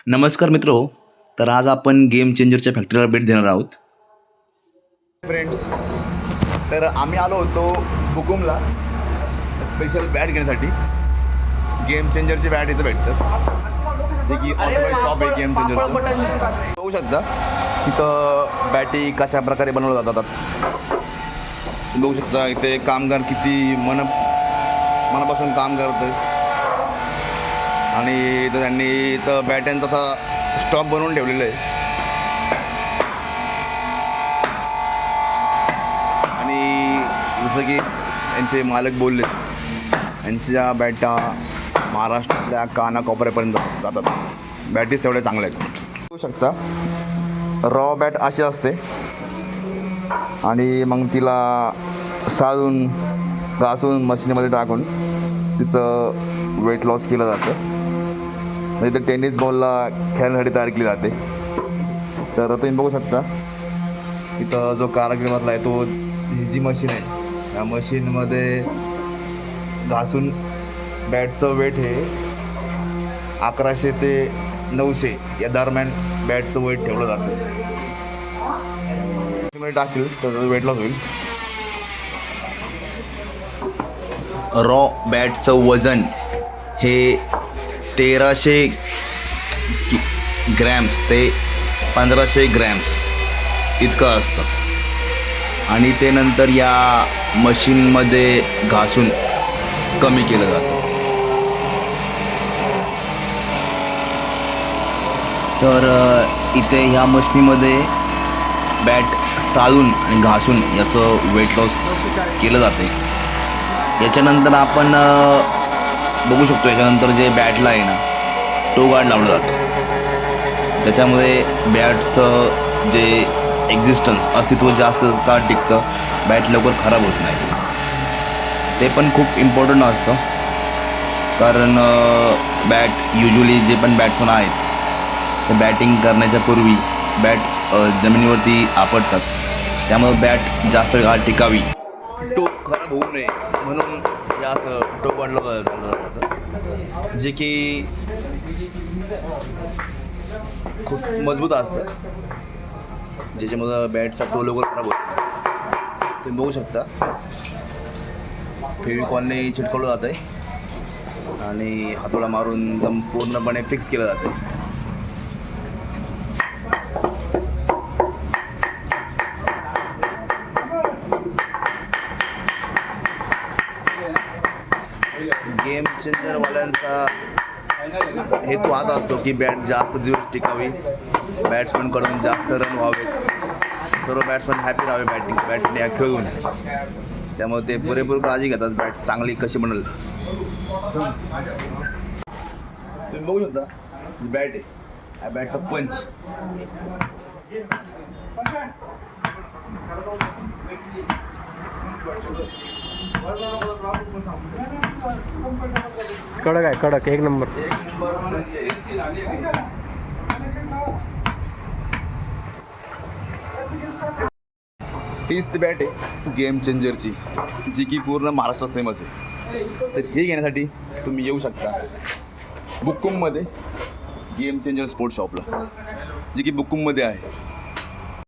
नमस्कार मित्रो. तर आज आपण गेम चेंजरच्या फॅक्टरीला भेट देणार आहोत. फ्रेंड्स, तर आम्ही आलो होतो बुकुमला स्पेशल बॅट घेण्यासाठी. गेम चेंजरची बॅट इथं भेटतं, जे की ऑथराईज शॉप आहे गेम चेंजरचं. बघू शकता इथं बॅटी कशा प्रकारे बनवल्या जातात. बघू शकता इथे कामगार किती मनापासून काम करत आहे. आणि इथं त्यांनी इथं बॅटॅंचा असा स्टॉक बनवून ठेवलेला आहे. आणि जसं की यांचे मालक बोलले, यांच्या बॅटा महाराष्ट्रातल्या कानाकोपऱ्यापर्यंत जातात. बॅटीज तेवढ्या चांगल्या आहेत. बघू शकता रॉ बॅट अशी असते आणि मग तिला साळून घासून मशीनमध्ये टाकून तिचं वेट लॉस केलं जातं. म्हणजे ते टेनिस बॉलला खेळण्यासाठी तयार केली जाते. तर तुम्ही बघू शकता इथं जो कारागीर बसला आहे तो ही जी मशीन आहे या मशीनमध्ये घासून बॅटचं वेट हे 1100 ते 900 या दरम्यान बॅटचं वेट ठेवलं जातं. टाकेल तर वेट लॉस होईल. रॉ बॅटचं वजन हे 1300 ग्रॅम्स ते 1500 ग्रॅम्स इतकं असतं. आणि ते नंतर या मशीनमध्ये घासून कमी केलं जातं. तर इथे ह्या मशीनीमध्ये बॅट साळून आणि घासून याचं वेट लॉस केलं जाते. याच्यानंतर आपण बघू शकतो याच्यानंतर जे बॅटला आहे ना टो गार्ड लावलं जातं. त्याच्यामुळे बॅटचं जे एक्झिस्टन्स अस्तित्व जास्त काळ टिकतं, बॅट लवकर खराब होत नाही. ते पण खूप इम्पॉर्टंट असतं, कारण बॅट युजली जे पण बॅट्समन आहेत ते बॅटिंग करण्याच्या पूर्वी बॅट जमिनीवरती आपटतात. त्यामुळे बॅट जास्त काळ टिकावी, टो खराब होऊ नये म्हणून हे असं टो गार्ड लावलं जातं, जे की खूप मजबूत असतं, ज्याच्यामुळं बॅटचा टो लवकर खराब होतो. तुम्ही बघू शकता फेविकॉलने चिटकवलं जातं आहे आणि हातोडा मारून एकदम पूर्णपणे फिक्स केलं जातं. गेम चेंजरवाल्यांचा हेतू हाच असतो की बॅट जास्त दिवस टिकावी, बॅट्समनकडून जास्त रन व्हावेत, सर्व बॅट्समन हॅपी राहावे बॅटने खेळून. त्यामुळे ते पुरेपूर काळजी घेतात बॅट चांगली कशी बनल. तुम्ही बघू शकता बॅट आहे, हा बॅटचा पंच. कडक आहे, कडक एक नंबर. हीच ती बॅट आहे गेम चेंजरची, जी की पूर्ण महाराष्ट्रात फेमस आहे. तर हे घेण्यासाठी तुम्ही येऊ शकता बुकुममध्ये गेम चेंजर स्पोर्ट्स शॉपला, जी की बुकुममध्ये आहे.